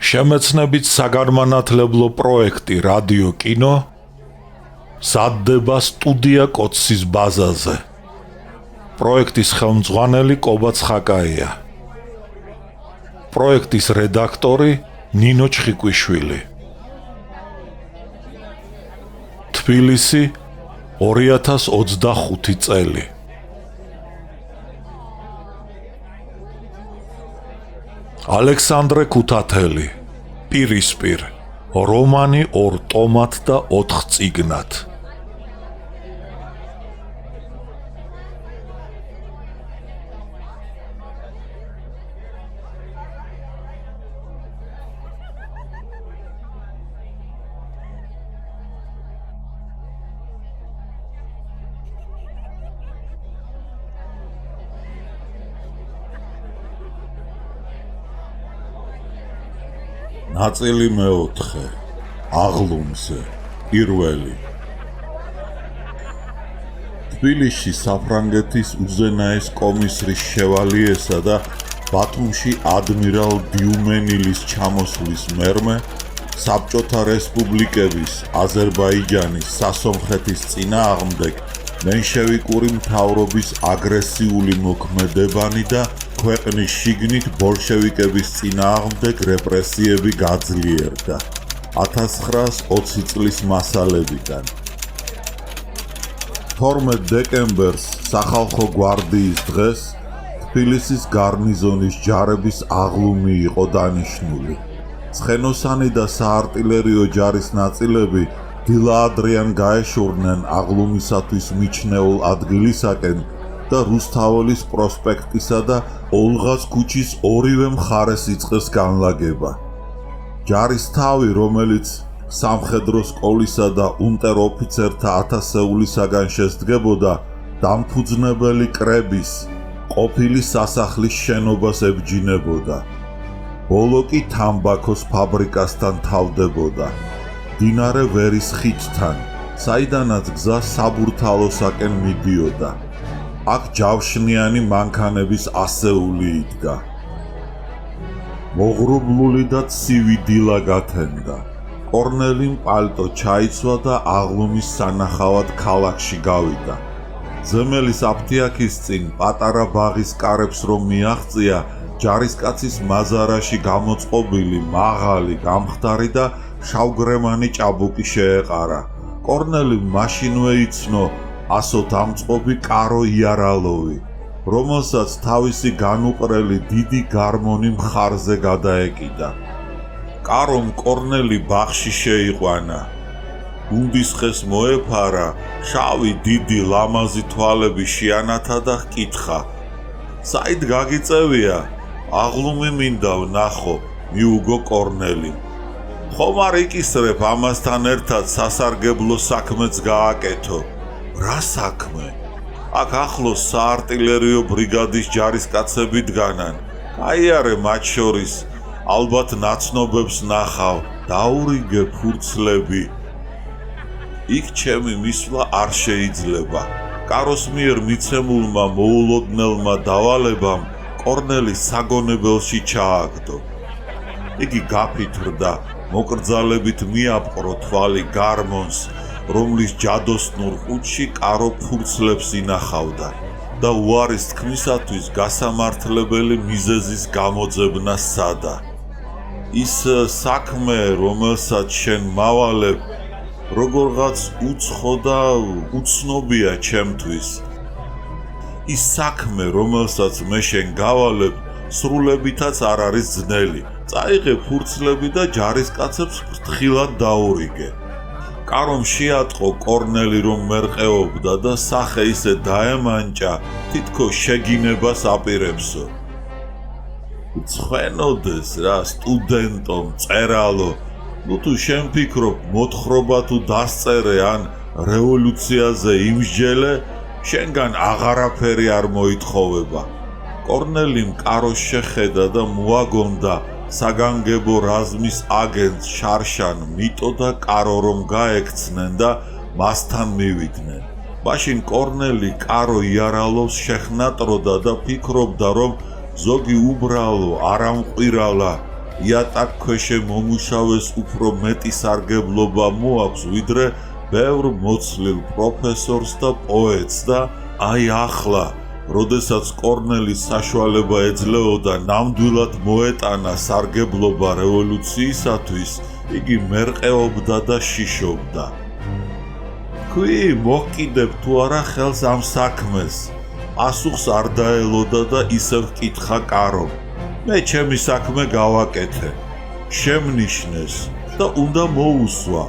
შემეცნებით საგანმანათლებლო პროექტი რადიო კინო სადდება სტუდია კოცის ბაზაზე. პროექტის ხელმძღვანელი კობა ცხაკაია. პროექტის რედაქტორი ნინო ჩხიკვიშვილი. თბილისი 2025 წელი. ალექსანდრე ქუთათელი, პირისპირ, რომანი 2 ტომად და 4 წიგნად. ნაწილი მეოთხე. აღლუმზე. პირველი. თბილისში საფრანგეთის უზენაეს კომისრის შევალიესა და ბათუმში ადმირალ დიუმენილის ჩამოსვლის მერმე საბჭოთა რესპუბლიკების აზერბაიჯანის სასომხეთის წინააღმდეგ მენშევიკური მთავრობის აგრესიული მოქმედებანი და ქვეყნის შიგნით ბოლშევიკების წინააღმდეგ რეპრესიები გაძლიერდა 1920 წლის მასალებიდან. 12 დეკემბერს სახალხო გვარდიის დღეს თბილისის გარნიზონის ჯარების აღლუმი იყო დანიშნული. ცხენოსანი და საარტილერიო ჯარის ნაწილები დილა-ადრიან გაეშურნენ აღლუმისათვის მიჩნეულ ადგილისაკენ და რუსთაველის პროსპექტისა და ოლღას ქუჩის ორივე მხარეს იწყეს განლაგება. ჯარის თავი, რომელიც სამხედრო სკოლისა და უნტერ-ოფიცერთა ათასეულისაგან შესდგებოდა, დამფუძნებელი კრების ყოფილი სასახლის შენობას ებჯინებოდა. ბოლო კი თამბაქოს ფაბრიკასთან თავდებოდა. მდინარე ვერის ხიდთან, საიდანაც გზა საბურთალოსაკენ მიდიოდა. აქ ჯავშნიანი მანქანების ასეული იდგა. მოღრუბლული და ცივი დილა გათენდა. კორნელიმ პალტო ჩაიცვა და აღლუმის სანახავად ქალაქში გავიდა. ზემელის აფთიაქის წინ პატარა ბაღის კარებს რომ მიაღწია, ჯარისკაცის მაზარაში გამოწყობილი მაღალი, გამხდარი და შავგრემანი ჭაბუკი შეეყარა. კორნელიმ მაშინვე იცნო ასოთ ამწყობი კარო იარალოვი, რომელსაც თავისი განუყრელი დიდი გარმონი მხარზე გადაეკიდა. კარომ კორნელი ბაღში შეიყვანა. გუნდისხეს მოეფარა, შავი დიდი ლამაზი თვალები შეანათა და ჰკითხა: საით გაგიწევია? აღლუმი მინდა ვნახო, მიუგო კორნელი. ხომ არ იკისრებ ამასთან ერთად სასარგებლო საქმეც გააკეთო. რა საქმე? აქ ახლოს საარტილერიო ბრიგადის ჯარისკაცები დგანან. აიარე მათ შორის, ალბათ ნაცნობებს ნახავ, დაურიგე ფურცლები. იქ ჩემი მისვლა არ შეიძლება. კაროს მიერ მიცემულმა მოულოდნელმა დავალებამ კორნელი საგონებელში ჩააგდო. იგი გაფითრდა, მოკრძალებით მიაპყრო თვალი გარმონს, რომლის ჯადოსნურ ყუთში კარო ფურცლებს ინახავდა და უარის თქმისათვის გასამართლებელი მიზეზის გამოძებნა სცადა. ის საქმე, რომელსაც შენ მავალებ, როგორღაც უცხო და უცნობია ჩემთვის. ის საქმე, რომელსაც მე შენ გავალებ, სრულებითაც არ არის ძნელი. წაიღე ფურცლები და ჯარისკაცებს ფრთხილად დაურიგე. კარომ შეატყო კორნელი რომ მერყეობდა და სახე ისე დაემანჭა, თითქოს შეგინებას აპირებსო. ცხენოდეს რა, სტუდენტო, მწერალო, ნუ თუ შენ ფიქრობ მოთხრობა თუ დასწერე ან რევოლუციაზე იმსჯელე, შენგან აღარაფერი არ მოითხოვება. კორნელიმ კაროს შეხედა და მოაგონდა საგანგებო რაზმის აგენტს შარშან მიტო და კარო რომ გაექცნენ და მასთან მივიდნენ. მაშინ კორნელი კარო იარალოვს შეხნატროდა და ფიქრობდა რომ ზოგი უბრალო, არამყვირალა იატაკქვეშე მომუშავეს უფრო მეტი სარგებლობა მოაქვს, ვიდრე ბევრ მოცლილ პროფესორს და პოეტს და აი ახლა, როდესაც კორნელის საშუალება ეძლეოდა ნამდვილად მოეტანა სარგებლობა რევოლუციისათვის, იგი მერყეობდა და შიშობდა. "ქვი, მოჰკიდებ თუ არა ხელს ამ საქმეს?" პასუხს არ დაელოდა და ისევ ჰკითხა კარომ. "მე ჩემი საქმე გავაკეთე. შემნიშნეს და უნდა მოუსვა."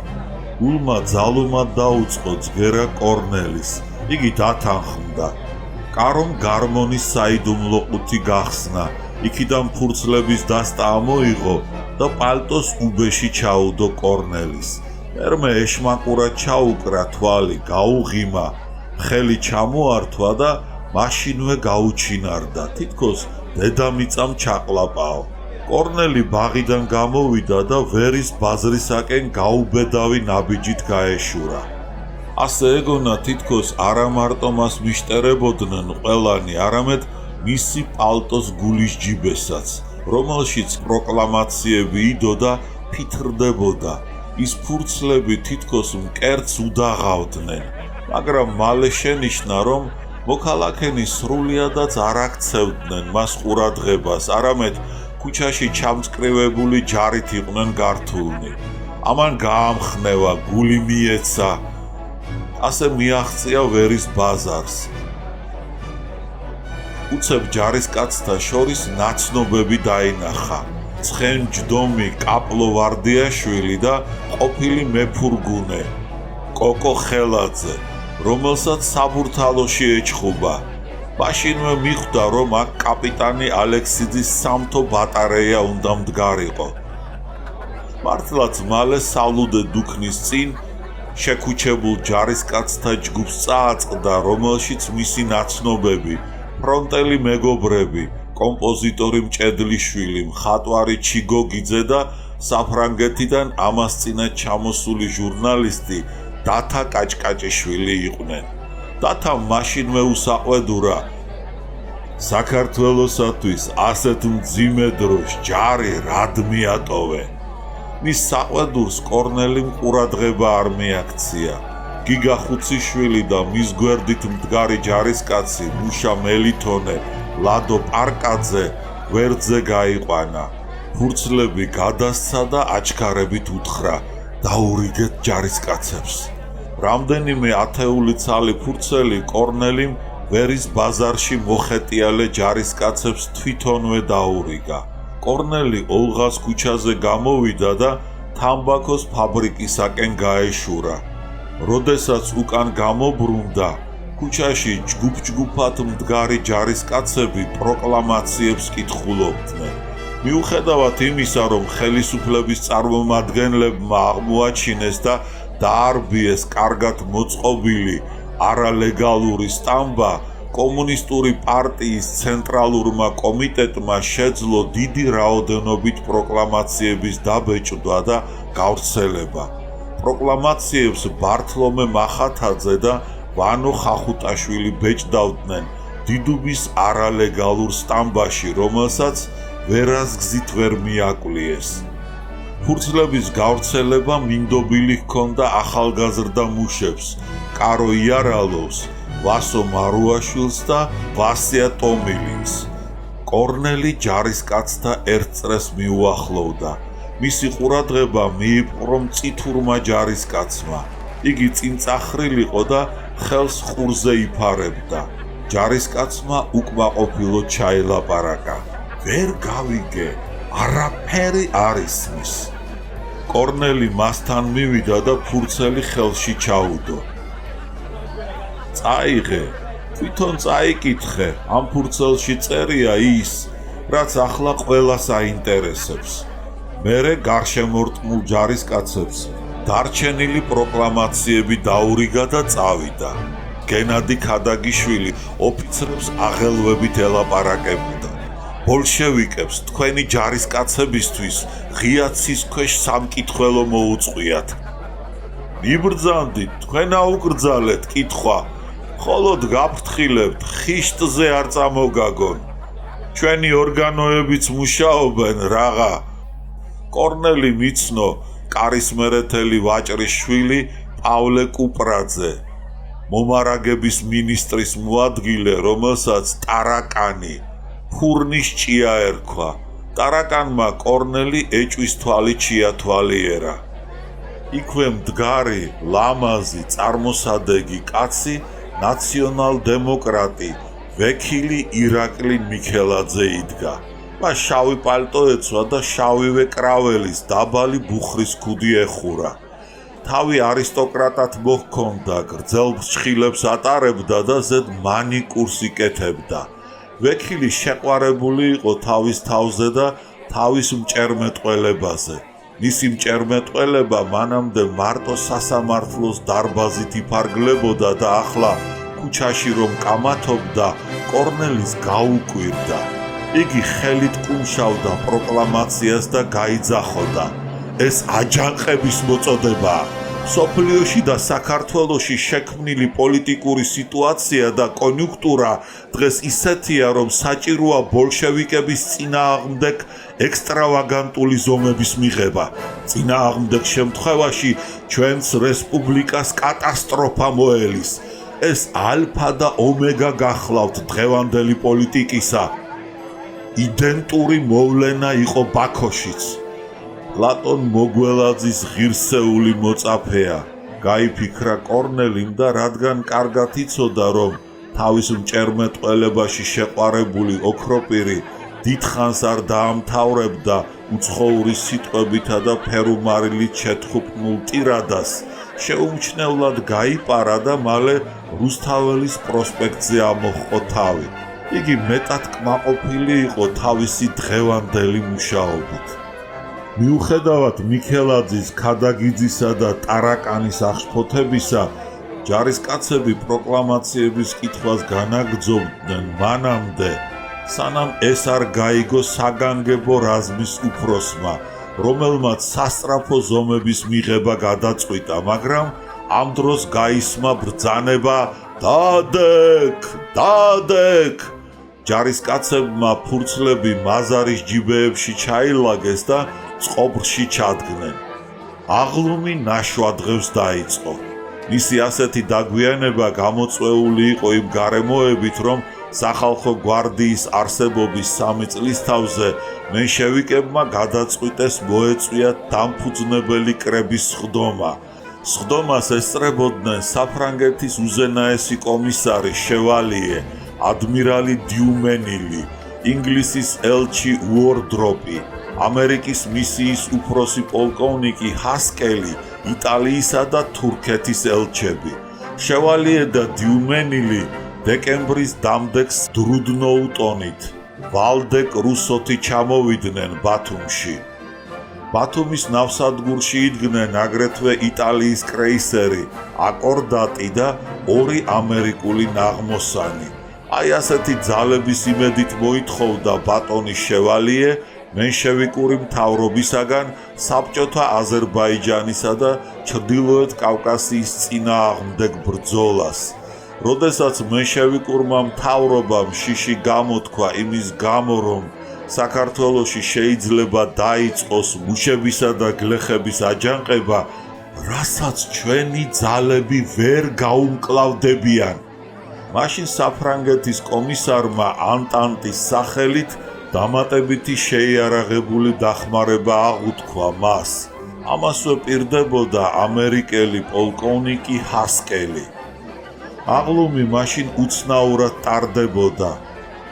გულმა ძალუმად დაუწყო ძგერა კორნელის. იგი დათანხმდა. კარომ გარმონის საიდუმლო ყუთი გახსნა, იქიდან ფურცლების დასტა ამოიღო და პალტოს უბეში ჩაუდო კორნელის. მერმე ეშმაკურად ჩაუკრა თვალი, გაუღიმა, ხელი ჩამოართვა და მაშინვე გაუჩინარდა, თითქოს დედამიწამ ჩაყლაპაო. კორნელი ბაღიდან გამოვიდა და ვერის ბაზრისაკენ გაუბედავი ნაბიჯით გაეშურა. ასე ეგონა თითქოს არა მარტო მას მიშტერებოდნენ ყველანი, არამედ მისი პალტოს გულის ჯიბესაც, რომელშიც პროკლამაციები იდო და ფითრდებოდა. ის ფურცლები თითქოს მკერდს უდაღავდნენ, მაგრამ მალე შენიშნა, რომ მოქალაქენი სრულიადაც არ აქცევდნენ მას ყურადღებას, არამედ ქუჩაში ჩამწკრივებული ჯარით იყვნენ გართულნი. ამან გაამხნევა, გული მიეცა, ასე მიაღწია ვერის ბაზარს. უცებ ჯარისკაცთა შორის ნაცნობები დაინახა. ცხენჯდომი კაპლო ვარდიაშვილი და ყოფილი მეფურგუნე კოკო ხელაძე, რომელსაც საბურთალოში ეჩხუბა. მაშინვე მიხვდა, რომ აქ კაპიტანი ალექსიძის სამთო ბატარეია უნდა მდგარიყო. მართლაც მალე სალუდე დუქნის წინ შეკუჩებულ ჯარისკაცთა ჯგუფს წააწყდა, რომელშიც მისი ნაცნობები, ფრონტელი მეგობრები, კომპოზიტორი მჭედლიშვილი, მხატვარი ჩიგოგიძე და საფრანგეთიდან ამასწინად ჩამოსული ჟურნალისტი დათა კაჭკაჭიშვილი იყვნენ. დათამ მაშინვე უსაყვედურა, საქართველოსათვის ასეთ მძიმე დროს ჯარი რად მიატოვე. მის საყვედურს კორნელიმ ყურადღება არ მიაქცია. გიგა ხუციშვილი და მის გვერდით მდგარი ჯარისკაცი მუშა მელითონე, ლადო პარკაძე გვერდზე გაიყვანა. ფურცლები გადასცა და აჩქარებით უთხრა, დაურიგეთ ჯარისკაცებს. რამდენიმე ათეული ცალი ფურცელი კორნელიმ ვერის ბაზარში მოხეტიალე ჯარისკაცებს თვითონვე დაურიგა. კორნელი ოლღას ქუჩაზე გამოვიდა და თამბაქოს ფაბრიკისაკენ გაეშურა. როდესაც უკან გამობრუნდა, ქუჩაში ჯგუფ-ჯგუფად მდგარი ჯარისკაცები პროკლამაციებს კითხულობდნენ. მიუხედავად იმისა, რომ ხელისუფლების წარმომადგენლებმა აღმოაჩინეს და დაარბიეს კარგად მოწყობილი არალეგალური სტამბა, კომუნისტური პარტიის ცენტრალურმა კომიტეტმა შეძლო დიდი რაოდენობით პროკლამაციების დაბეჭდვა და გავრცელება. პროკლამაციებს ბართლომე მახათაძე და ვანო ხახუტაშვილი ბეჭდავდნენ დიდუბის არალეგალურ სტამბაში, რომელსაც ვერასგზით ვერ მიაკლიეს. ფურცლების გავრცელება მინდობილი ჰქონდა ახალგაზრდა მუშებს, კარო იარალოვს, ვასო მარუაშვილს და ვასია ტომილინს. კორნელი ჯარისკაცთა ერთ წრეს მიუახლოვდა. მისი ყურადღება მიიპყრო მწითურმა ჯარისკაცმა. იგი წინწახრილიყო და ხელს ყურზე იფარებდა. ჯარისკაცმა უკმაყოფილო ჩაილაპარაკა. ვერ გავიგე, არაფერი არ ისმის. კორნელი მასთან მივიდა და ფურცელი ხელში ჩაუდო. წაიღე, თვითონ წაიკითხე, ამ ფურცელში წერია ის, რაც ახლა ყველას აინტერესებს. მერე გარშემორტყმულ ჯარისკაცებს დარჩენილი პროკლამაციები დაურიგა და წავიდა. გენადი ქადაგიშვილი ოფიცრებს აღელვებით ელაპარაკებდა. ბოლშევიკებს თქვენი ჯარისკაცებისთვის ღია ცის ქვეშ სამკითხველო მოუწყვიათ. მიბრძანდით, თქვენ აუკრძალეთ კითხვა, მხოლოდ გაფრთხილებთ, ხიშტზე არ წამოგაგონ. ჩვენი ორგანოებიც მუშაობენ, რაღა, კორნელი მიცნო კარისმერეთელი ვაჭრის შვილი პავლე კუპრაძე, მომარაგების მინისტრის მოადგილე, რომელსაც ტარაკანი, ფურნის ჭია ერქვა. ტარაკანმა კორნელი ეჭვის თვალით შეათვალიერა. იქვე მდგარი, ლამაზი, წარმოსადეგი კაცი, ნაციონალ-დემოკრატი, ვექილი ირაკლი მიქელაძე იდგა. მას შავი პალტო ეცვა და შავივე კრაველის დაბალი ბუხრის ქუდი ეხურა. თავი არისტოკრატად მოჰქონდა, გრძელ ფრჩხილებს ატარებდა და ზედ მანიკურს იკეთებდა. ვექილი შეყვარებული იყო თავის თავზე და თავის მჭერმეტყველებაზე. მისი მჭერმეტყველება მანამდე მარტო სასამართლოს დარბაზით იფარგლებოდა და ახლა ქუჩაში რომ კამათობდა, კორნელის გაუკვირდა. იგი ხელით კუმშავდა პროკლამაციას და გაიძახოდა. ეს აჯანყების მოწოდებაა. სოფლიოში და საქართველოში შექმნილი პოლიტიკური სიტუაცია და კონიუნქტურა დღეს ისეთია, რომ საჭიროა ბოლშევიკების წინააღმდეგ ექსტრავაგანტული ზომების მიღება. წინააღმდეგ შემთხვევაში ჩვენს რესპუბლიკას კატასტროფა მოელის. ეს ალფა და ომეგა გახლავთ დღევანდელი პოლიტიკისა. იდენტური მოვლენა იყო ბაქოშიც. პლატონ მოგველაძის ღირსეული მოწაფეა, გაიფიქრა კორნელიმ და რადგან კარგად იცოდა, რომ თავის მჭერმეტყველებაში შეყვარებული ოქროპირი დიდხანს არ დაამთავრებდა უცხოური სიტყვებითა და ფერუმარილით შეთხუპნულ ტირადას, შეუმჩნევლად გაიპარა და მალე რუსთაველის პროსპექტზე ამოჰყო თავი. იგი მეტად კმაყოფილი იყო თავისი დღევანდელი მუშაობით. მიუხედავად მიქელაძის, ქადაგიძისა და ტარაკანის აღშფოთებისა, ჯარისკაცები პროკლამაციების კითხვას განაგრძობდნენ მანამდე, სანამ ეს არ გაიგო საგანგებო რაზმის უფროსმა, რომელმაც სასწრაფო ზომების მიღება გადაწყვიტა, მაგრამ ამ დროს გაისმა ბრძანება დადეკ. ჯარისკაცებმა ფურცლები მაზარის ჯიბეებში ჩაილაგეს და წყობრში ჩადგნენ. აღლუმი ნაშვა დღევს დაიწყო. მისი ასეთი დაგვიანება გამოწვეული იყო იმ გარემოებით, რომ სახალხო გვარდიის არსებობის 3 წლის თავზე მენშევიკებმა გადაწყვიტეს მოეწვიათ დამფუძნებელი კრების სხდომა. სხდომას ესწრებოდნენ საფრანგეთის უზენაესი კომისარი შევალიე, ადმირალი დიუმენილი, ინგლისის ელჩი უორდროპი, ამერიკის მისიის უფროსი პოლკოვნიკი ჰასკელი, იტალიისა და თურქეთის ელჩები. შევალიე და დიუმენილი დეკემბრის დამდეგს დრუდნოუტონით ვალდეკ რუსოთი ჩამოვიდნენ ბათუმში. ბათუმის ნავსადგურში იდგნენ აგრეთვე იტალიის კრეისერი აკორდატი და 2 ამერიკული ნაღმოსანი. აი ასეთი ძალების იმედით მოითხოვდა ბატონის შევალიე მენშევიკური მთავრობისაგან საბჭოთა აზერბაიჯანისა და ჩრდილოეთ კავკასიის წინააღმდეგ ბრძოლას. როდესაც მენშევიკურმა მთავრობამ შიში გამოთქვა იმის გამო, რომ საქართველოში შეიძლება დაიწყოს მუშებისა და გლეხების აჯანყება, რასაც ჩვენი ძალები ვერ გაუმკლავდებიან. მაშინ საფრანგეთის კომისარმა ანტანტის სახელით დამატებითი შეიარაღებული დახმარება აღუთქვა მას. ამასვე პირდებოდა ამერიკელი პოლკოვნიკი ჰასკელი. აღლუმი მაშინ უცნაურად ტარდებოდა.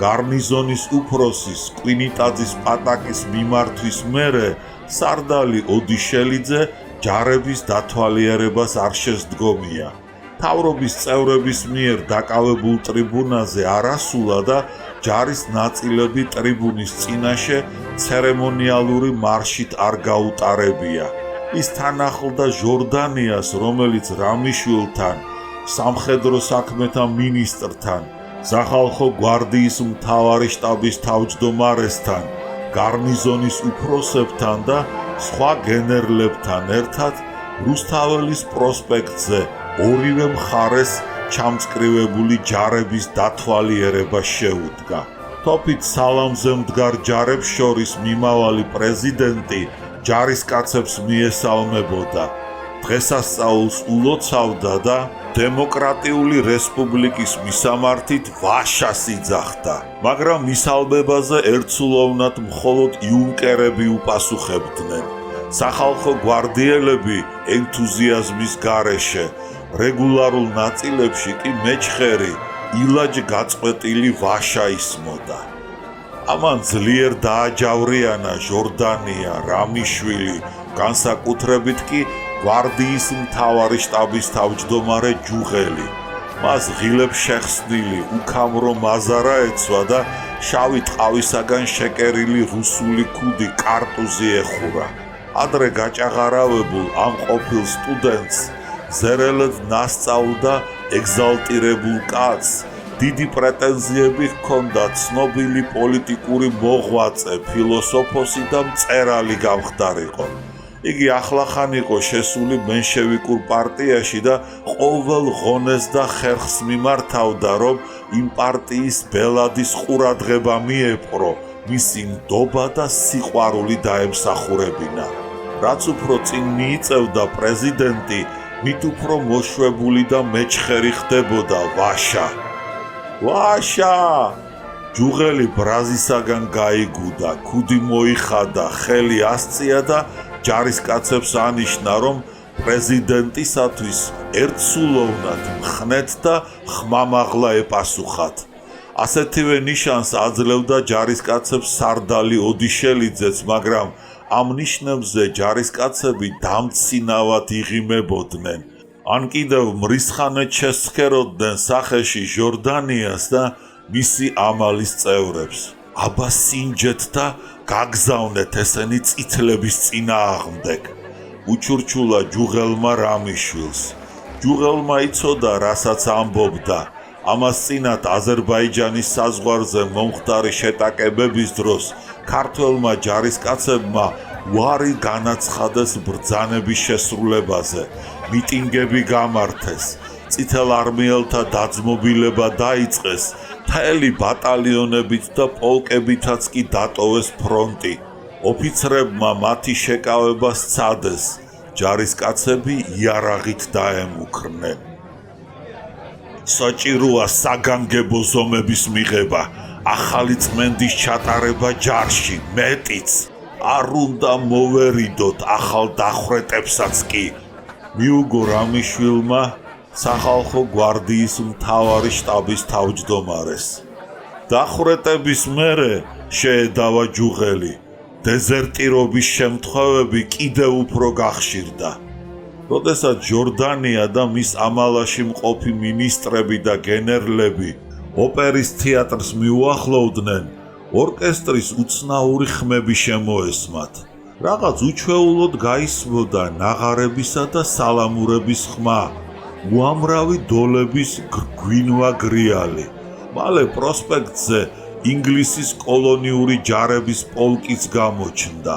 გარნიზონის უფროსის კვინიტაძის პატაკის მიმართვის მერე სარდალი ოდიშელიძე ჯარების დათვალიერებას არ შესდგომია. მთავრობის წევრების მიერ დაკავებულ ტრიბუნაზე არ ასულა და ჯარის ნაწილები ტრიბუნის წინაშე ცერემონიალური მარშით არ გაუტარებია. ის თან ახლდა ჟორდანიას, რომელიც რამიშვილთან, სამხედრო საქმეთა მინისტრთან, სახალხო გვარდიის მთავარი შტაბის თავმჯდომარესთან, გარნიზონის უფროსებთან და სხვა გენერლებთან ერთად რუსთაველის პროსპექტზე ორივე მხარეს ჩამწკრივებული ჯარების დათვალიერება შეუდგა. თოფით სალამზე მდგარ ჯარებს შორის მიმავალი პრეზიდენტი ჯარისკაცებს მიესალმებოდა, დღესასწაულს ულოცავდა და დემოკრატიული რესპუბლიკის მისამართით ვაშას იძახდა, მაგრამ მის ალბებაზე ერთსულოვნად მხოლოდ იუნკერები უპასუხებდნენ. სახალხო გვარდიელები ენთუზიაზმის გარეშე, რეგულარულ ნაწილებში კი მეჩხერი, ილაჯ გაწყვეტილი ვაშა ისმოდა. ამან ძლიერ დააჯავრიანა ჟორდანია, რამიშვილი, განსაკუთრებით კი გვარდიის მთავარი შტაბის თავმჯდომარე ჯუღელი. მას ღილებს შეხსნილი უქამრო მაზარა ეცვა და შავი ტყავისაგან შეკერილი რუსული ქუდი კარტუზი ეხურა. ადრე გაჭაღარავებულ ამ ყოფილ სტუდენტს ზერელად ნასწავლ და ეგზალტირებულ კაცს დიდი პრეტენზიები ჰქონდა ცნობილი პოლიტიკური მოღვაწე, ფილოსოფოსი და მწერალი გამხდარიყო. იგი ახლახან იყო შესული მენშევიკურ პარტიაში და ყოველ ღონეს და ხერხს მიმართავდა, რომ იმ პარტიის ბელადის ყურადღება მიეპყრო, მისი ნდობა და სიყვარული დაემსახურებინა. რაც უფრო წინ მიიწევდა პრეზიდენტი, მით უფრო მოშვებული და მეჩხერი ხდებოდა ვაშა. ვაშა! ჯუღელი ბრაზისაგან გაიგუდა, ქუდი მოიხადა, ხელი ასწია და ჯარისკაცებს ანიშნა, რომ პრეზიდენტისათვის ერთსულოვნად მხნეთ და ხმამაღლა ეპასუხათ. ასეთივე ნიშანს აძლევდა ჯარისკაცებს სარდალი ოდიშელიძეც, მაგრამ ამ ნიშნებზე ჯარისკაცები დამცინავად იღიმებოდნენ. ან კიდევ მრისხანეთ შესცქეროდნენ სახეში ჟორდანიას და მისი ამალის წევრებს. აბა სინჯეთ და გაგზავნეთ ესენი წითლების წინააღმდეგ. უჩურჩულა ჯუღელმა რამიშვილს. ჯუღელმა იცოდა, რასაც ამბობდა. ამას წინათ აზერბაიჯანის საზღვარზე მომხდარი შეტაკებების დროს ქართველმა ჯარისკაცებმა უარი განაცხადეს ბრძანების შესრულებაზე, მიტინგები გამართეს, წითელ არმიელთა დაძმობილება დაიწყეს, მთელი ბატალიონებით და პოლკებითაც კი დატოვეს ფრონტი. ოფიცრებმა მათი შეკავება სცადეს, ჯარისკაცები იარაღით დაემუქრნენ. საჭიროა საგანგებო ზომების მიღება, ახალი წმენდის ჩატარება ჯარში, მეტიც. არ უნდა მოვერიდოთ ახალ დახვრეტებსაც კი. მიუგო რამიშვილმა სახალხო გვარდიის მთავარი შტაბის თავმჯდომარეს. დახვრეტების მერე შეედავა ჯუღელი. დეზერტირობის შემთხვევები კიდევ უფრო გახშირდა. როდესაც ჟორდანია და მის ამალაში მყოფი მინისტრები და გენერლები ოპერის თეატრს მიუახლოვდნენ, ორკესტრის უცნაური ხმები შემოესმათ. რაღაც უჩვეულოდ გაისმოდა ნაღარებისა და სალამურების ხმა, უამრავი დოლების გვინვა გრიალი. მალე პროსპექტზე ინგლისის კოლონიური ჯარების პოლკიც გამოჩნდა.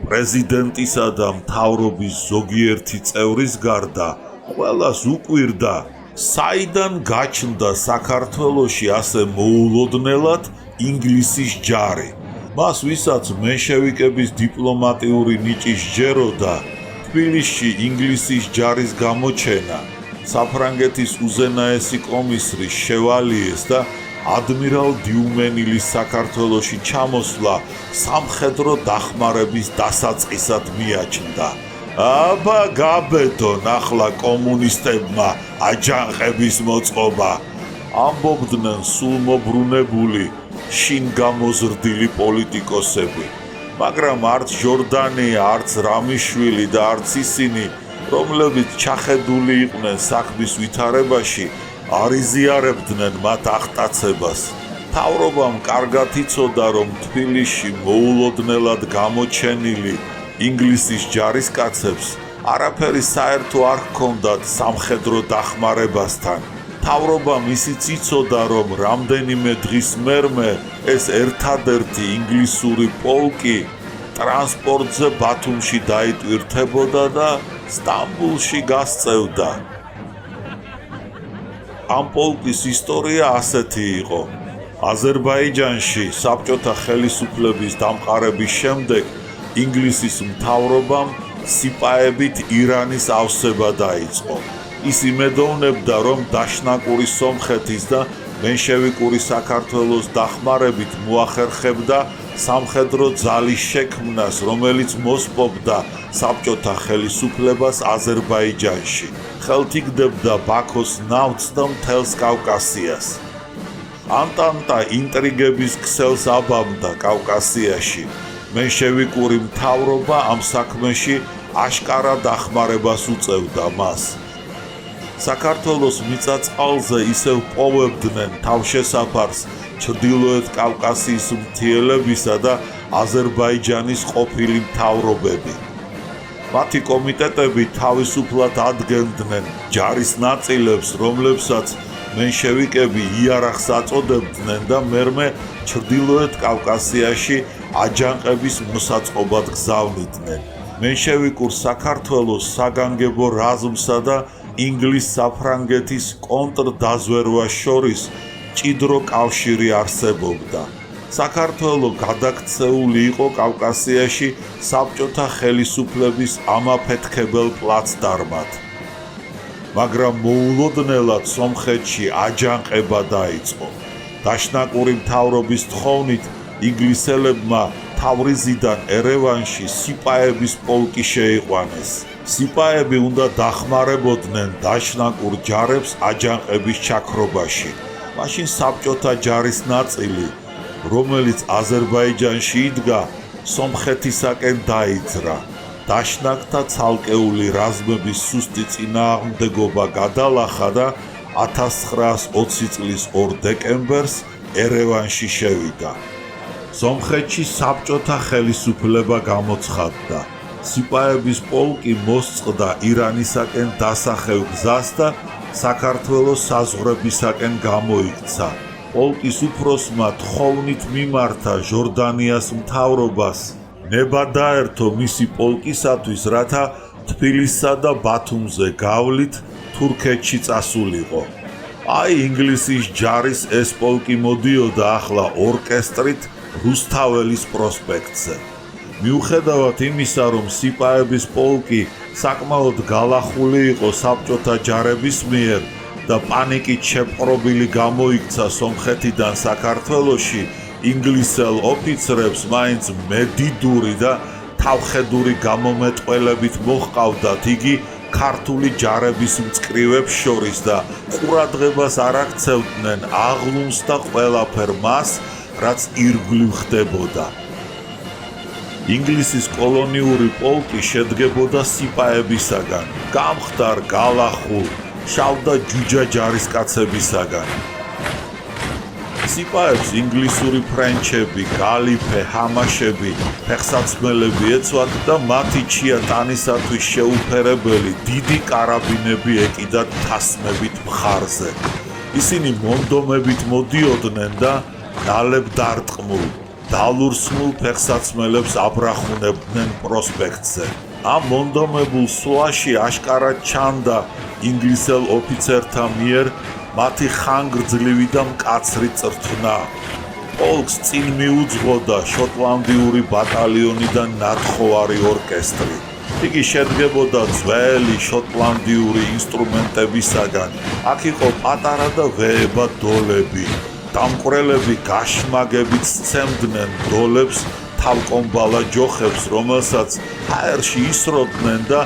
პრეზიდენტისა და მთავრობის ზოგიერთი წევრის გარდა ყველას უკვირდა, საიდან გაჩნდა საქართველოში ასე მოულოდნელად ინგლისის ჯარი. მას ვისაც მენშევიკების დიპლომატიური ნიჭი სჯეროდა, თბილისში ინგლისის ჯარის გამოჩენა, საფრანგეთის უზენაესი კომისრის შევალიეს და ადმირალ დიუმენილის საქართველოში ჩამოსვლა სამხედრო დახმარების დასაწყისად მიაჩნდა. აბა გაბედონ ახლა კომუნისტებმა აჯანყების მოწყობა, ამბობდნენ სულ მობრუნებული შინ გამოზრდილი პოლიტიკოსები. მაგრამ არც ჟორდანია, არც რამიშვილი და არც ისინი, რომლებიც ჩახედული იყვნენ საქმის ვითარებაში, არ იზიარებდნენ მათ აღტაცებას. მთავრობამ კარგად იცოდა, რომ თბილისში მოულოდნელად გამოჩენილი ინგლისის ჯარისკაცებს არაფერი საერთო არ ჰქონდათ სამხედრო დახმარებასთან. მთავრობამ ისიც იცოდა, რომ რამდენიმე დღის მერმე ეს ერთადერთი ინგლისური პოლკი ტრანსპორტზე ბათუმში დაიტვირთებოდა და სტამბულში გასწევდა. ამ პოლკის ისტორია ასეთი იყო. აზერბაიჯანში საბჭოთა ხელისუფლების დამყარების შემდეგ ინგლისის მთავრობამ სიპაებით ირანის ავსება დაიწყო. ის იმედოვნებდა, რომ დაშნაკური სომხეთის და მენშევიკური საქართველოს დახმარებით მოახერხებდა სამხედრო ძალის შექმნას, რომელიც მოსპობდა საბჭოთა ხელისუფლებას აზერბაიჯანში. ხელთიგდებდა ბაქოს ნავთს და მთელს კავკასიას. ანტანტა ინტრიგების ქსელს აბამდა კავკასიაში. მენშევიკური მთავრობა ამ საქმეში აშკარა დახმარებას უწევდა მას. საქართველოს მიწა-წყალზე ისევ პოვებდნენ თავშესაფარს ჩრდილოეთ კავკასიის მთიელებისა და აზერბაიჯანის ყოფილი მთავრობები. მათი კომიტეტები თავისუფლად ადგენდნენ ჯარის ნაწილებს, რომლებსაც მენშევიკები იარაღს აწოდებდნენ და მერმე ჩრდილოეთ კავკასიაში აჯანყების მოსაწყობად გზავნიდნენ. მენშევიკურ საქართველოს საგანგებო რაზმსა და ინგლის-საფრანგეთის კონტრდაზვერვას შორის მჭიდრო კავშირი არსებობდა. საქართველო გადაქცეული იყო კავკასიაში საბჭოთა ხელისუფლების ამაფეთქებელ პლაცდარმად. მაგრამ მოულოდნელად სომხეთში აჯანყება დაიწყო. დაშნაკური მთავრობის თხოვნით ინგლისელებმა თავრიზიდან ერევანში სიპაების პოლკი შეიყვანეს. სიპაები უნდა დახმარებოდნენ დაშნაკურ ჯარებს აჯანყების ჩაქრობაში. მაშინ საბჭოთა ჯარის ნაწილი, რომელიც აზერბაიჯანში იდგა, სომხეთისაკენ დაიძრა. დაშნაკთა ცალკეული რაზმების სუსტი წინააღმდეგობა გადალახა და 1920 წლის 2 დეკემბერს ერევანში შევიდა. სომხეთში საბჭოთა ხელისუფლება გამოცხადდა. სიპაების პოლკი მოსწყდა ირანისაკენ დასახევ გზას და საქართველოს საზღვრებისაკენ გამოიქცა. პოლკის უფროსმა თხოვნით მიმართა ჟორდანიას მთავრობას ნება დაერთო მისი პოლკისათვის, რათა თბილისსა და ბათუმზე გავლით თურქეთში წასულიყო. აი ინგლისის ჯარის ეს პოლკი მოდიოდა ახლა ორკესტრით რუსთაველის პროსპექტზე. მიუხედავად იმისა, რომ სიპაების პოლკი საკმაოდ გალახული იყო საბჭოთა ჯარების მიერ და პანიკით შეპყრობილი გამოიქცა სომხეთიდან საქართველოში, ინგლისელ ოფიცრებს მაინც მედიდური და თავხედური გამომეტყველებით მოჰყავდათ იგი ქართული ჯარების მწკრივებს შორის და ყურადღებას არ აქცევდნენ აღლუმს და ყველაფერ მას, რაც ირგვლივ ხდებოდა. ინგლისის კოლონიური პოლკი შედგებოდა სიპაებისაგან, გამხდარ, გალახულ, შავ და ჯუჯა ჯარისკაცებისაგან. სიპაებს ინგლისური ფრენჩები, გალიფე, ჰამაშები, ფეხსაცმელები ეცვათ და მათი ჩია ტანისათვის შეუფერებელი დიდი კარაბინები ეკიდათ თასმებით მხარზე. ისინი მონდომებით მოდიოდნენ და ნალებდარტყმულ, დალურსმულ ფეხსაცმელებს აბრახუნებდნენ პროსპექტზე. ამ მონდომებულ სვაში აშკარად ჩანდა ინგლისელ ოფიცერთა მიერ მათი ხანგრძლივი და მკაცრი წრთნა. პოლკს წინ მიუძღოდა შოტლანდიური ბატალიონი და ნათხოვარი ორკესტრი. იგი შედგებოდა ძველი შოტლანდიური ინსტრუმენტებისაგან. აქ იყო პატარა და ვეება დოლები. დამკვრელები გაშმაგებით სცემდნენ დოლებს თავკომბალა ჯოხებს, რომელსაც ჰაერში ისროდნენ და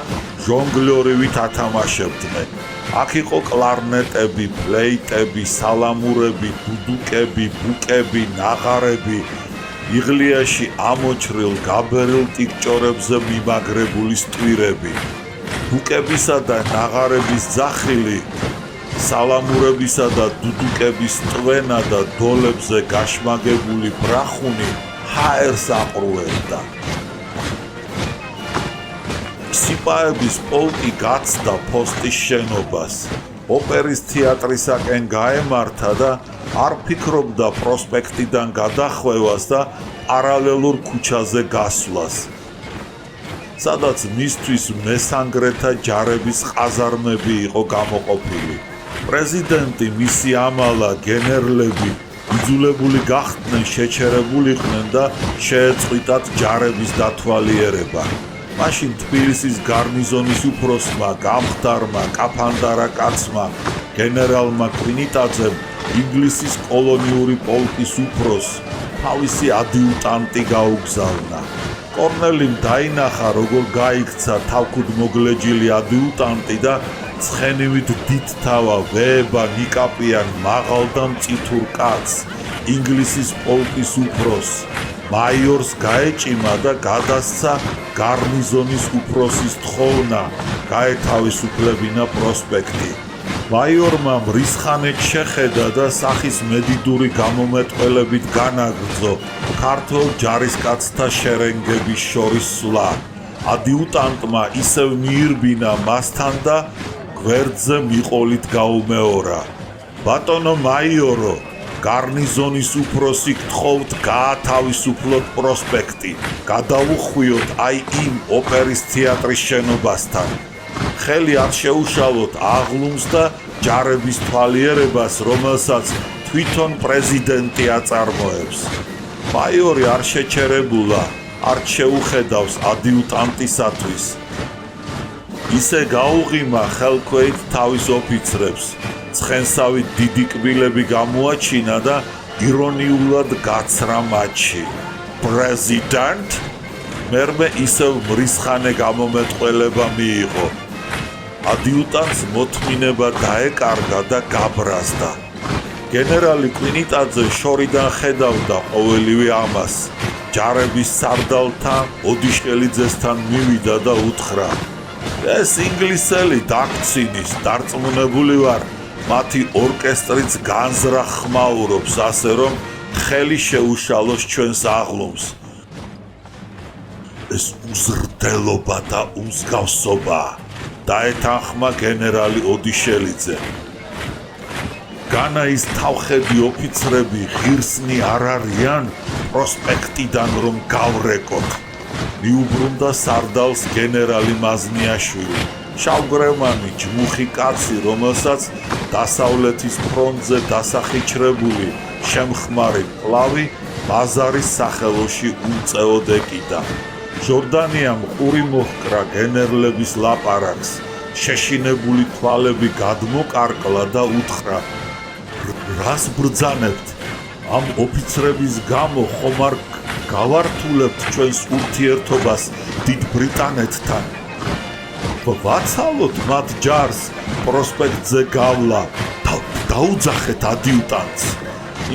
ჟონგლიორივით ათამაშებდნენ. აქ იყო კლარნეტები, ფლეიტები, სალამურები, დუდუკები, ბუკები, ნაღარები, იღლიაში ამოჩრილ გაბერილ ტიკჭორებზე მიმაგრებული სტვირები. ბუკებისა და ნაღარების ძახილი, სალამურებისა და დუდუკების ტვენა და დოლებზე გაშმაგებული ბრახუნი ჰაერს აყრუებდა. სიპაების პოლკი გაცდა ფოსტის შენობას. ოპერის თეატრისაკენ გაემართა და არ ფიქრობდა პროსპექტიდან გადახვევას და პარალელურ ქუჩაზე გასვლას, სადაც მისთვის მესანგრეთა ჯარების ყაზარმები იყო გამოყოფილი. პრეზიდენტი, მისი ამალა, გენერლები იძულებული გახდნენ, შეჩერებულიყვნენ და შეეწყვიტათ ჯარების დათვალიერება. მაშინ თბილისის გარნიზონის უფროსმა, გამხდარმა, კაფანდარა კაცმა, გენერალმა კვინიტაძემ ინგლისის კოლონიური პოლკის უფროსს თავისი ადიუტანტი გაუგზავნა. კორნელიმ დაინახა, როგორ გაიქცა თავქუდმოგლეჯილი ადიუტანტი და ცხენივით დიდთავა, ვეება, ნიკაპიან, მაღალ და მწითურ კაცს, ინგლისის პოლკის უფროსს, მაიორს გაეჭიმა და გადასცა გარნიზონის უფროსის თხოვნა, გაეთავისუფლებინა პროსპექტი. მაიორმა მრისხანეთ შეხედა და სახის მედიდური გამომეტყველებით განაგრძო ქართველ ჯარისკაცთა შერენგების შორის სვლა. ადიუტანტმა ისევ მიირბინა მასთან და გვერდზე მიყოლით გაუმეორა. ბატონო მაიორო, გარნიზონის უფროსი გთხოვთ გაათავისუფლოთ პროსპექტი, გადავუხვიოთ აი იმ ოპერის თეატრის შენობასთან. ხელი არ შეუშალოთ აღლუმს და ჯარების თვალიერებას, რომელსაც თვითონ პრეზიდენტი აწარმოებს. მაიორი არ შეჩერებულა, არ შეუხედავს ადიუტანტისათვის. ისე გაუღიმა ხელქვეით თავის ოფიცრებს, ცხენსავით დიდი კბილები გამოაჩინა და ირონიულად გაცრა მათში. პრეზიდენტ? მერმე ისევ მრისხანე გამომეტყველება მიიღო. ადიუტანტს მოთმინება დაეკარგა და გაბრაზდა. გენერალი კვინიტაძე შორიდან ხედავდა ყოველივე ამას. ჯარების სარდალთა ოდიშელიძესთან მივიდა და უთხრა: ეს ინგლისელი დაქცინის, დარწმუნებული ვარ, მათი ორკესტრიც განზრახ ხმაურობს, ასე რომ ხელი შეუშალოს ჩვენს აღლუმს. ეს უზრდელობა და უმსგავსობა, დაეთანხმა გენერალი ოდიშელიძე. განა ის თავხედი ოფიცრები ღირსნი არ არიან პროსპექტიდან რომ გავრეკოთ. მიუბრუნდა სარდალს გენერალი მაზნიაშვილი, შავგრემანი ჯმუხი კაცი, რომელსაც დასავლეთის ფრონტზე დასახიჩრებული შემხმარი პლავი ბაზარის სახელოში უწეოდ ეკიდა. ჟორდანიამ ყური მოჰკრა გენერლების ლაპარაკს, შეშინებული თვალები გადმოკარკლა და უთხრა: რას ბრძანებთ? ამ ოფიცრების გამო ხომ არ გავართულებთ ჩვენს ურთიერთობას დიდ ბრიტანეთთან? ვაცალოთ მათ ჯარს, პროსპექტზე გავლა, დაუძახეთ ადიუტანტს.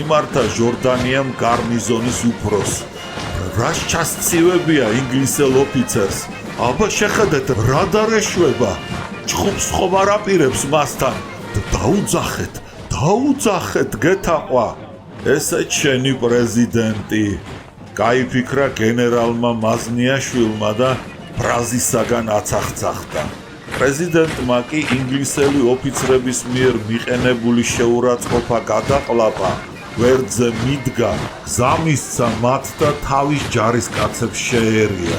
იმართა ჟორდანიამ გარნიზონის უფროსს. რას ჩასცივებია ინგლისელ ოფიცერს? აბა შეხედეთ, რა დარეშვება? ჭხუბს ხომ არ აპირებს მასთან? დაუძახეთ, გეთაყვა. ესე შენი პრეზიდენტი, გაიფიქრა გენერალმა მაზნიაშვილმა და ბრაზისაგან აცახცახდა. პრეზიდენტმა კი ინგლისელი ოფიცრების მიერ მიყენებული შეურაცხყოფა გადაყლაპა, გვერდზე მიდგა, გზამისცა მათ და თავის ჯარისკაცებს შეერია.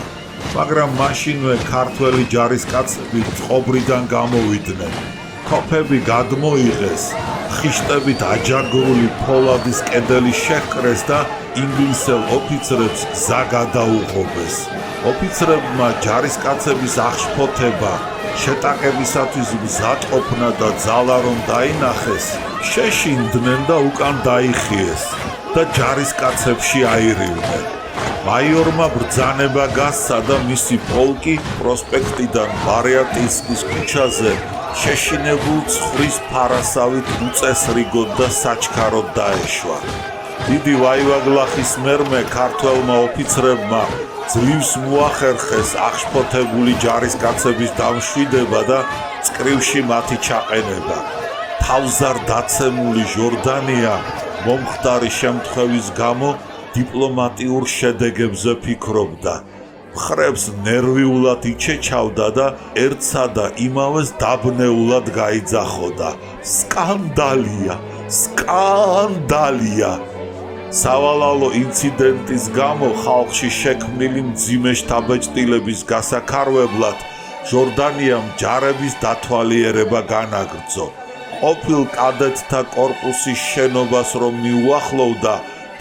მაგრამ მაშინვე ქართველი ჯარისკაცები წყობრიდან გამოვიდნენ. ქოფები გადმოიღეს, ხიშტებით აჯაგრული ფოლადის კედელი შეჰკრეს და ინგლისელ ოფიცრებს გზა გადაუღობეს. ოფიცრებმა ჯარისკაცების აღშფოთება, შეტაკებისათვის მზადყოფნა და ძალა რომ დაინახეს, შეშინდნენ და უკან დაიხიეს და ჯარისკაცებში აირივნენ. მაიორმა ბრძანება გასცა და მისი პოლკი პროსპექტიდან ბარიატინსკის ქუჩაზე შეშინებულ ცხრის ფარასავით უწესრიგოდ და საჩქაროდ დაეშვა. დიდი ვაივაგლახის მერმე ქართველმა ოფიცრებმა ძლივს მოახერხეს აღშფოთებული ჯარისკაცების დამშვიდება და წკრივში მათი ჩაყენება. თავზარ დაცემული ჟორდანია მომხდარი შემთხვევის გამო დიპლომატიურ შედეგებზე ფიქრობდა. მხრებს ნერვიულად იჩეჩავდა და ერთსა და იმავეს დაბნეულად გაიძახოდა. სკანდალია! სავალალო ინციდენტის გამო ხალხში შექმნილი მძიმე შთაბეჭდილების გასაქარვებლად ჟორდანიამ ჯარების დათვალიერება განაგრძო. ყოფილ კადეტთა კორპუსის შენობას რომ მიუახლოვდა,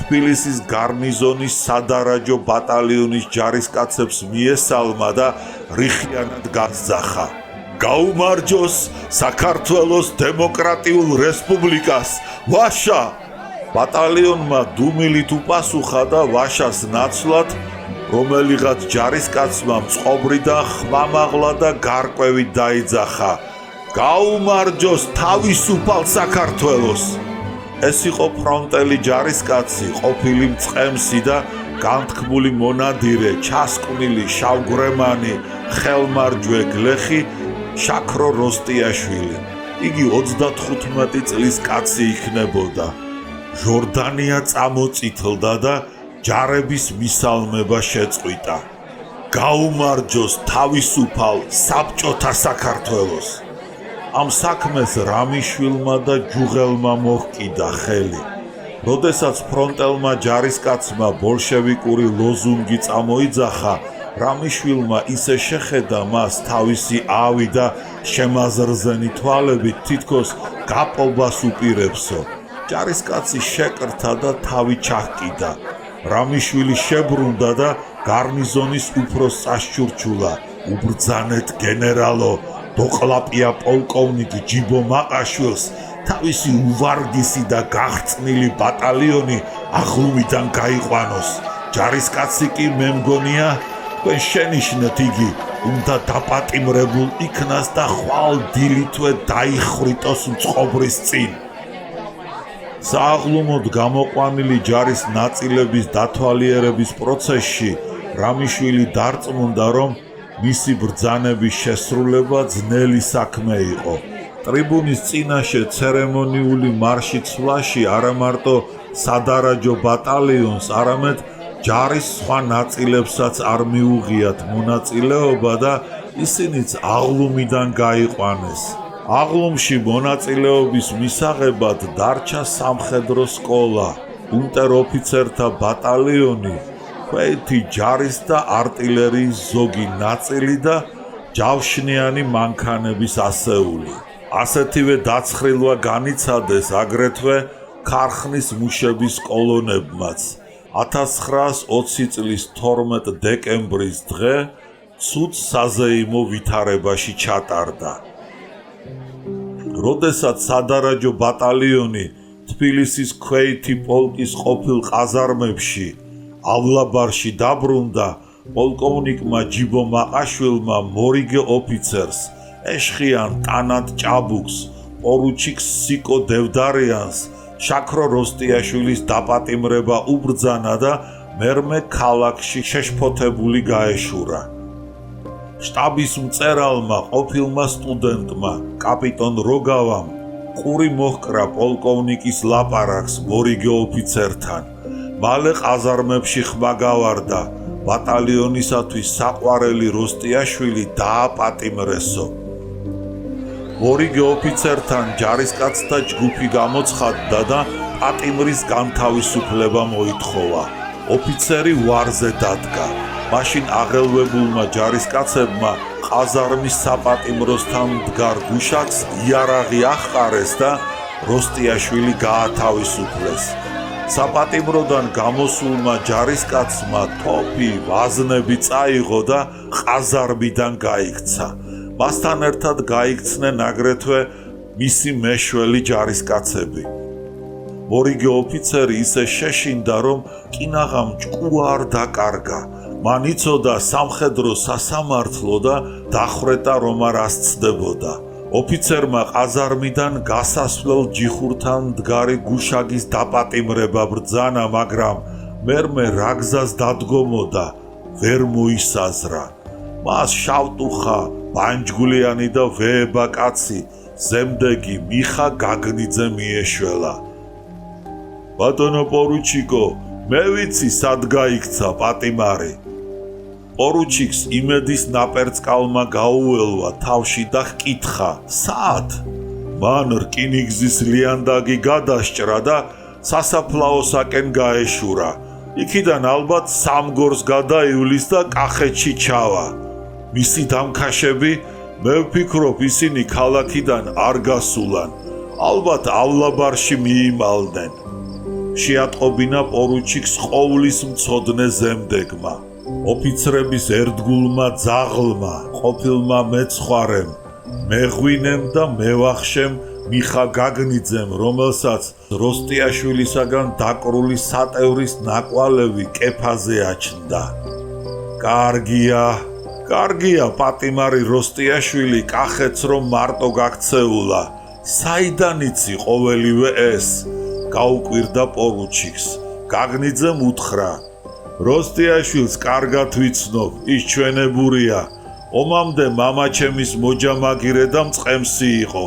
თბილისის გარნიზონის სადარაჯო ბატალიონის ჯარისკაცებს მიესალმა და რიხიანად გასძახა. გაუმარჯოს საქართველოს დემოკრატიულ რესპუბლიკას, ვაშა! ბატალიონმა დუმილით უპასუხა და ვაშას ნაცვლად რომელიღაც ჯარისკაცმა მწყობრი და ხმამაღლა და გარკვევით დაიძახა. გაუმარჯოს თავისუფალ საქართველოს! ეს იყო ფრონტელი ჯარისკაცი, ყოფილი მწყემსი და განთქმული მონადირე, ჩასკვნილი შავგვრემანი, ხელმარჯვე გლეხი შაქრო როსტიაშვილი. იგი 35 წლის კაცი იქნებოდა. ჟორდანია წამოწითლდა და ჯარების მისალმება შეწყვიტა. გაუმარჯოს თავისუფალ საბჭოთა საქართველოს! ამ საქმეს რამიშვილმა და ჯუღელმა მოჰკიდა ხელი. როდესაც ფრონტელმა ჯარისკაცმა ბოლშევიკური ლოზუნგი წამოიძახა, რამიშვილმა ისე შეხედა მას თავისი ავი და შემაზრზენი თვალებით თითქოს გაპობას უპირებსო. ჯარისკაცი შეკრთა და თავი ჩაჰკიდა. რამიშვილი შებრუნდა და გარნიზონის უფროსს წასჩურჩულა. უბრძანეთ გენერალო, დოყლაპია პოლკოვნიკ ჯიბო მაყაშვილს თავისი უვარგისი და გახრწნილი ბატალიონი აღლუმიდან გაიყვანოს. ჯარისკაცი კი მე მგონია თქვენ შენიშნეთ იგი უნდა დაპატიმრებულ იქნას და ხვალ დილითვე დაიხრიტოს მწყობრის წინ. სააღლუმოდ გამოყვანილი ჯარის ნაწილების დათვალიერების პროცესში რამიშვილი დარწმუნდა, რომ მისი ბრძანების შესრულება ძნელი საქმე იყო. ტრიბუნის წინაშე ცერემონიული მარში ცვლაში არამარტო სადარაჯო ბატალიონს, არამედ ჯარის სხვა ნაწილებსაც არ მიუღიათ მონაწილეობა და ისინიც აღლუმიდან გაიყვანეს. აღლუმში მონაწილეობის მისაღებად დარჩა სამხედრო სკოლა, უნტეროფიცერთა ბატალიონი, ქვეითი ჯარის და არტილერიის ზოგი ნაწილი და ჯავშნიანი მანქანების ასეული. ასეთივე დაცხრილვა განიცადეს აგრეთვე ქარხნის მუშების კოლონებმაც. 1920 წლის 12 დეკემბრის დღე ცუდ საზეიმო ვითარებაში ჩატარდა. როდესაც სადარაჯო ბატალიონი თბილისის ქვეითი პოლკის ყოფილ ყაზარმებში ავლაბარში დაბრუნდა, პოლკოვნიკმა ჯიბო მაყაშვილმა მორიგე ოფიცერს, ეშხიან ტანად ჭაბუკს, პორუჩიკს სიკო დევდარიანს, შაქრო როსტიაშვილის დაპატიმრება უბრძანა და მერმე ქალაქში შეშფოთებული გაეშურა. შტაბის მწერალმა, ყოფილმა სტუდენტმა, კაპიტონ როგავამ ყური მოჰკრა პოლკოვნიკის ლაპარაკს მორიგე ოფიცერთან. მალე ყაზარმებში ხმა გავარდა, ბატალიონისათვის საყვარელი როსტიაშვილი დააპატიმრესო. მორიგე ოფიცერთან ჯარისკაცთა ჯგუფი გამოცხადდა და პატიმრის განთავისუფლება მოითხოვა. ოფიცერი ვარზე დადგა. მაშინ აღელვებულმა ჯარისკაცებმა ყაზარმის საპატიმროსთან მდგარ გუშაკს იარაღი აღყარეს და როსტიაშვილი გაათავისუფლეს. საპატიმროდან გამოსულმა ჯარისკაცმა თოფი, ვაზნები წაიღო და ყაზარმიდან გაიქცა. მასთან ერთად გაიქცნენ აგრეთვე მისი მეშველი ჯარისკაცები. მორიგე ოფიცერი ისე შეშინდა, რომ კინაღამ ჭკუა არ დაკარგა. მან იცოდა სამხედრო სასამართლო და დახვრეტა რომ არ ასწდებოდა. ოფიცერმა ყაზარმიდან გასასვლელ ჯიხურთან მდგარი გუშაგის დაპატიმრება ბრძანა, მაგრამ მერმე რა გზას დადგომოდა, ვერ მოისაზრა. მას შავტუხა, ბანჯგვლიანი და ვეება კაცი, ზემდეგი მიხა გაგნიძე მიეშველა. ბატონო პორუჩიკო, მე ვიცი სად გაიქცა პატიმარი. პორუჩიკს იმედის ნაპერწკალმა გაუელვა თავში და ჰკითხა, სად? მან რკინიგზის ლიანდაგი გადასჭრა და სასაფლაოსაკენ გაეშურა. იქიდან ალბათ სამგორს გადაივლის და კახეთში ჩავა. მისი დამქაშები, მე ვფიქრობ, ისინი ქალაქიდან არ გასულან. ალბათ ავლაბარში მიიმალდნენ. შეატყობინა პორუჩიკს ყოვლის მცოდნე ზემდეგმა, ოფიცრების ერთგულმა ძაღლმა, ყოფილმა მეცხვარემ, მეღვინემ და მევახშემ მიხა გაგნიძემ, რომელსაც როსტიაშვილისაგან დაკრული სატევრის ნაკვალევი კეფაზე აჩნდა. კარგია, პატიმარი როსტიაშვილი, კახეთს რომ მარტო გაქცეულა. საიდან იცი ყოველივე ეს? გაუკვირდა პორუჩიკს. გაგნიძემ უთხრა: როსტიაშვილს კარგად ვიცნობ, ის ჩვენებურია. ომამდე მამაჩემის მოჯამაგირე და მწყემსი იყო.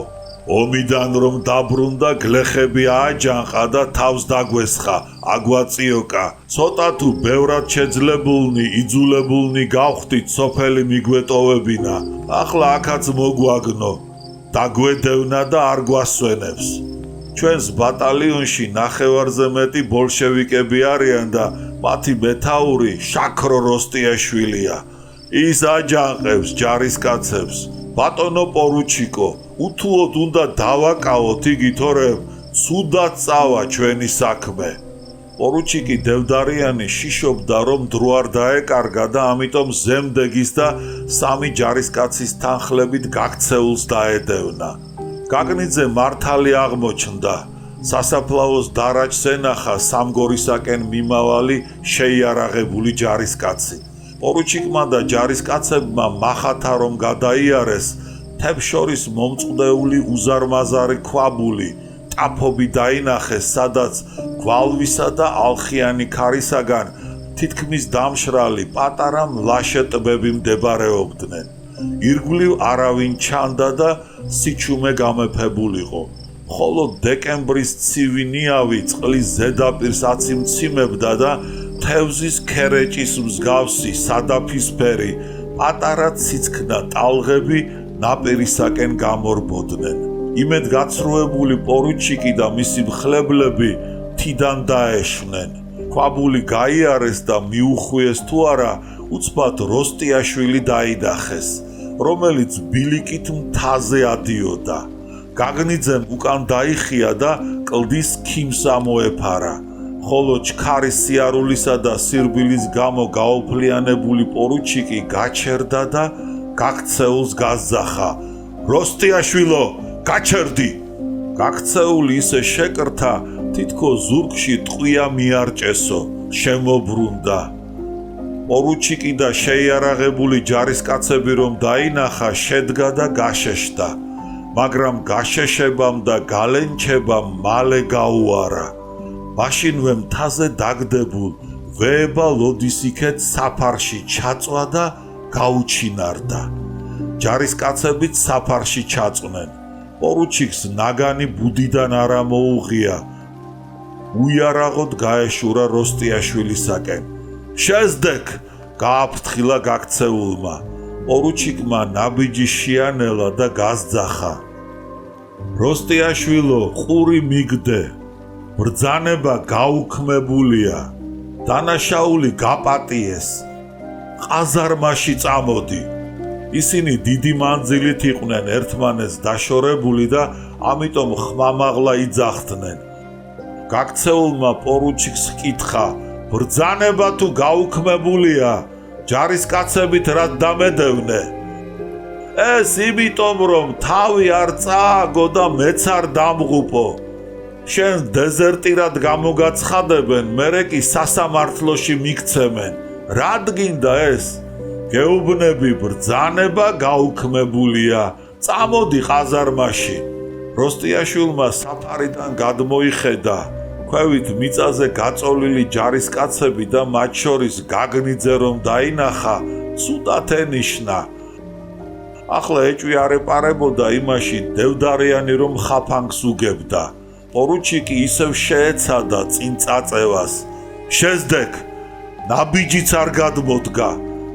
ომიდან რომ დაბრუნდა, გლეხები ააჯანყა და თავს დაგვესხა, აგვაწიოკა. ცოტა თუ ბევრად შეძლებულნი, იძულებულნი გავხდით, სოფელი მიგვეტოვებინა. ახლა აქაც მოგვაგნო. დაგვედევნა და არ გვასვენებს. ჩვენს ბატალიონში ნახევარზე მეტი ბოლშევიკები არიან და მათი მეთაური შაქრო როსტიაშვილია. ის აჯანყებს ჯარისკაცებს. ბატონო პორუჩიკო, უთუოდ უნდა დავაკავოთ იგი, თორემ ცუდად წავა ჩვენი საქმე. პორუჩიკი დევდარიანი შიშობდა, რომ დრო არ დაეკარგა და ამიტომ ზემდეგის და 3 ჯარისკაცის თანხლებით გაქცეულს დაედევნა. გაგნიძე მართალი აღმოჩნდა. სასაფლაოს დარაჯს ენახა სამგორისაკენ მიმავალი შეიარაღებული ჯარისკაცი. პორუჩიკმა და ჯარისკაცებმა მახათა რომ გადაიარეს, თებს შორის მომწყდეული უზარმაზარი ქვაბული, ტაფობი დაინახეს, სადაც გვალვისა და ალხიანი ქარისაგან თითქმის დამშრალი პატარა მლაშე ტბები მდებარეობდნენ. ირგვლივ არავინ ჩანდა და სიჩუმე გამეფებულიყო. ხოლო დეკემბრის ცივი ნიავი წყლის ზედაპირს აციმციმებდა და თევზის ქერეჭის მსგავსი სადაფისფერი პატარა ციცქნა ტალღები ნაპირისაკენ გამორბოდნენ. იმედგაცრუებული პორუჩიკი და მისი მხლებლები თიდან დაეშვნენ. ქვაბული გაიარეს და მიუხვიეს თუ არა, უცბად როსტიაშვილი დაინახეს, რომელიც ბილიკით მთაზე ადიოდა. გაგნიძემ უკან დაიხია და კლდის ქიმს ამოეფარა, ხოლო ჩქარის სიარულისა და სირბილის გამო გაოფლიანებული პორუჩიკი გაჩერდა და გაქცეულს გაზახა. როსტიაშვილო, გაჩერდი! გაქცეული ისე შეკრთა, თითქოს ზურგში ტყვია მიარჭესო, შემობრუნდა. პორუჩიკი და შეიარაღებული ჯარისკაცები რომ დაინახა, შედგა და გაშეშდა, მაგრამ გაშეშებამ და გალენჩებამ მალე გაუარა. მაშინვე მთაზე დაგდებულ ვეება ლოდის იქეთ საფარში ჩაწვა და გაუჩინარდა. ჯარისკაცებიც საფარში ჩაწვნენ. პორუჩიკს ნაგანი ბუდიდან არა მოუღია. უიარაღოდ გაეშურა როსტიაშვილისაკენ. შეზდეკ! გააფრთხილა გაქცეულმა. პორუჩიკმა ნაბიჯი შეანელა და გაზძახა. როსტიაშვილო, ყური მიგდე. ბრძანება გაუქმებულია. დანაშაული გაპატიეს. ყაზარმაში წამოდი. ისინი დიდი მანძილით იყვნენ ერთმანეთს დაშორებული და ამიტომ ხმამაღლა იძახდნენ. გაქცეულმა პორუჩიკს ჰკითხა: ბრძანება თუ გაუქმებულია, ჯარისკაცებით რად დამედევნე? ეს იმიტომ რომ თავი არ წააგო და მეც არ დამღუპო. შენ დეზერტირად გამოგაცხადებენ, მერე კი სასამართლოში მიქცემენ. რად გინდა ეს? გეუბნები, ბრძანება გაუქმებულია. წამოდი ყაზარმაში. როსტიაშვილმა საფარიდან გადმოიხედა. ქვევით მიწაზე გაწოლილი ჯარისკაცები და მათ შორის გაგნიძე რომ დაინახა, ცუდად ენიშნა. ახლა ეჭვი არ ეპარებოდა იმაში დევდარიანი რომ ხაფანგს უგებდა. პორუჩიკი ისევ შეეცადა წინ წაწევას. შეზდეკ! ნაბიჯიც არ გადმოდგა.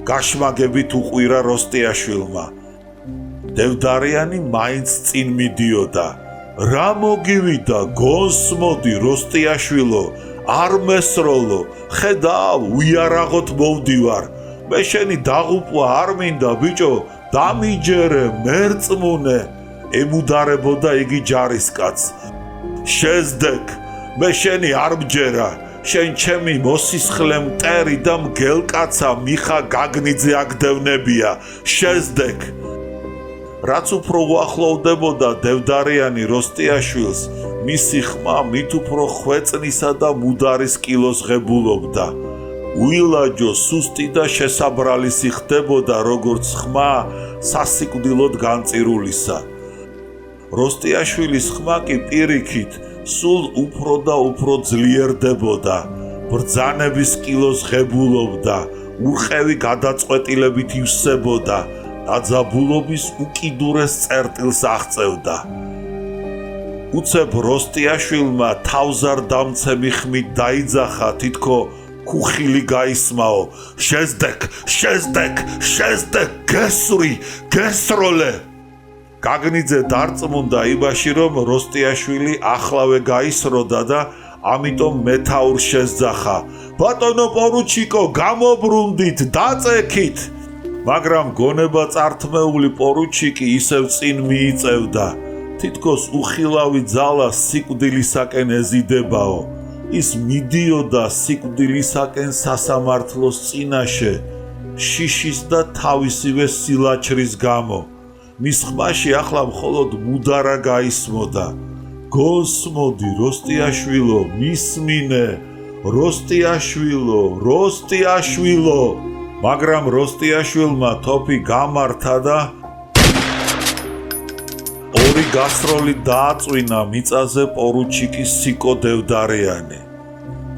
გაშმაგებით უყვირა როსტიაშვილმა. დევდარიანი მაინც წინ მიდიოდა. რა მოგივიდა, გონსმოდი როსტიაშვილო, არ მესროლო, ხედავ, უიარაღოთ მოვდივარ. მე შენი დაღუპვა არ მინდა, ბიჭო, დამიჯერე, მერწმუნე. ემუდარებოდა იგი ჯარისკაცს. შეზდეკ, მე შენი არ მჯერა, შენ ჩემი მოსისხლე მტერი და მგელკაცა მიხა გაგნიძე აგდევნებია, შეზდეკ. რაც უფრო უახლოვდებოდა დევდარიანი როსტიაშვილს, მისი ხმა მით უფრო ხვეწნისა და მუდარის კილოს ღებულობდა. უილაჯო, სუსტი და შესაბრალისი ხდებოდა, როგორც ხმა სასიკვდილოდ განწირულისა. როსტიაშვილის ხმა კი პირიქით სულ უფრო და უფრო ძლიერდებოდა, ბრძანების კილოს ღებულობდა, ურყევი გადაწყვეტილებით ივსებოდა, დაძაბულობის უკიდურეს წერტილს აღწევდა. უცებ როსტიაშვილმა თავზარდამცემი ხმით დაიძახა, თითქო ქუხილი გაისმაო. შეზდეკ, გესროლე. გაგნიძე დარწმუნდა იმაში, რომ როსტიაშვილი ახლავე გაისროდა და ამიტომ მეთაურს შესძახა. ბატონო პორუჩიკო, გამობრუნდით, დაწექით. მაგრამ გონება წართმეული პორუჩიკი ისევ წინ მიიწევდა. თითქოს უხილავი ძალა სიკვდილისაკენ ეზიდებაო. ის მიდიოდა სიკვდილისაკენ სასამართლოს წინაშე, შიშის და თავისივე სილაჩრის გამო. მის ხმაში ახლა მხოლოდ მუდარა გაისმოდა. გოსმოდი, როსტიაშვილო, მისმინე, როსტიაშვილო. მაგრამ როსტიაშვილმა თოფი გამართა და ორი გასროლით დააწვინა მიწაზე პორუჩიკის სიკო დევდარიანი.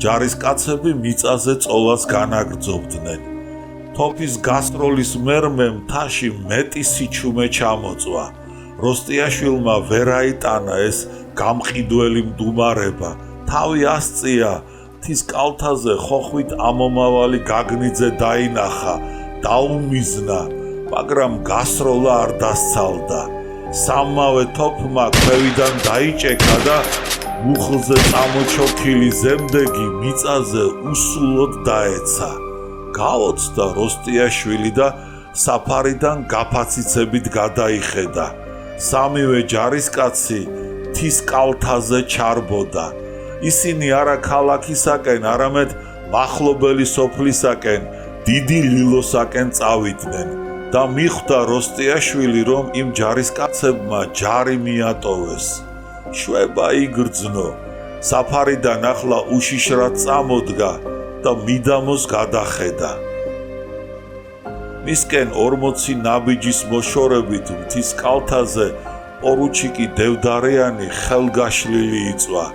ჯარისკაცები მიწაზე წოლას განაგრძობდნენ. თოფის გასროლის მერმე მთაში მეტი სიჩუმე ჩამოწვა. როსტიაშვილმა ვერ აიტანა ეს გამყიდველი მდუმარება. თავი ასწია, მთის კალთაზე ხოხვით ამომავალი გაგნიძე დაინახა, დაუმიზნა, მაგრამ გასროლა არ დასცალდა. სამმავე თოფმა ქვევიდან დაიჭექა და მუხლზე წამოჩოქილი ზემდეგი მიწაზე უსულოდ დაეცა. გაოცდა როსტიაშვილი და საფარიდან გაფაციცებით გადაიხედა. სამივე ჯარისკაცი მთის კალთაზე ჩარბოდა. ისინი არა ქალაქისაკენ, არამედ მახლობელი სოფლისაკენ, დიდი ლილოსაკენ წავიდნენ და მიხვდა როსტიაშვილი, რომ იმ ჯარისკაცებმა ჯარი მიატოვეს. შვება იგრძნო, საფარიდან ახლა უშიშრად წამოდგა და მიდამოს გადახედა. მისკენ 40 ნაბიჯის მოშორებით მთის კალთაზე პორუჩიკი დევდარიანი ხელგაშლილი იწვა.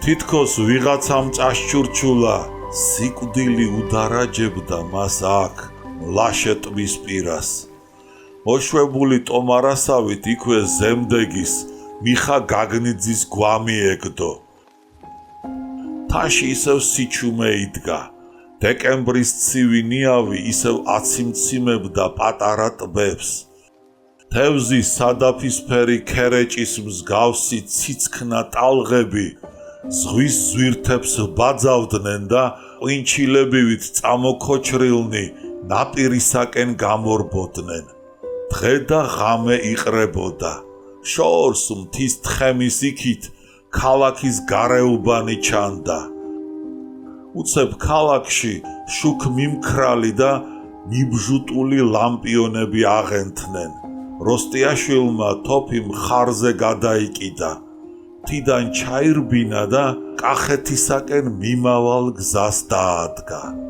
თითქოს ვიღაცამ წაშჩურჩულა, სიკვდილი უდარაჯებდა მას აქ, მლაშე ტბის პირას. მოშვებული ტომარასავით იქვე ზემდეგის, მიხა გაგნიძის გვამი ეგდო. მთაში ისევ სიჩუმე იდგა. დეკემბრის ცივი ნიავი ისევ აციმციმებდა პატარა ტბებს. თევზის სადაფისფერი ქერეჭის მსგავსი ციცქნა ტალღები ზღვის ზვირთებს ბაძავდნენ და ყვინჩილებივით წამოქოჩრილნი ნაპირისაკენ გამორბოდნენ. დღე და ღამე იყრებოდა. შორს მთის თხემის იქით ქალაქის გარეუბანი ჩანდა. უცებ ქალაქში შუქ მიმქრალი და მიბჟუტული ლამპიონები აღენთნენ. როსტიაშვილმა თოფი მხარზე გადაიკიდა. თიდან ჩაირბინა და კახეთისაკენ მიმავალ გზას დაადგა.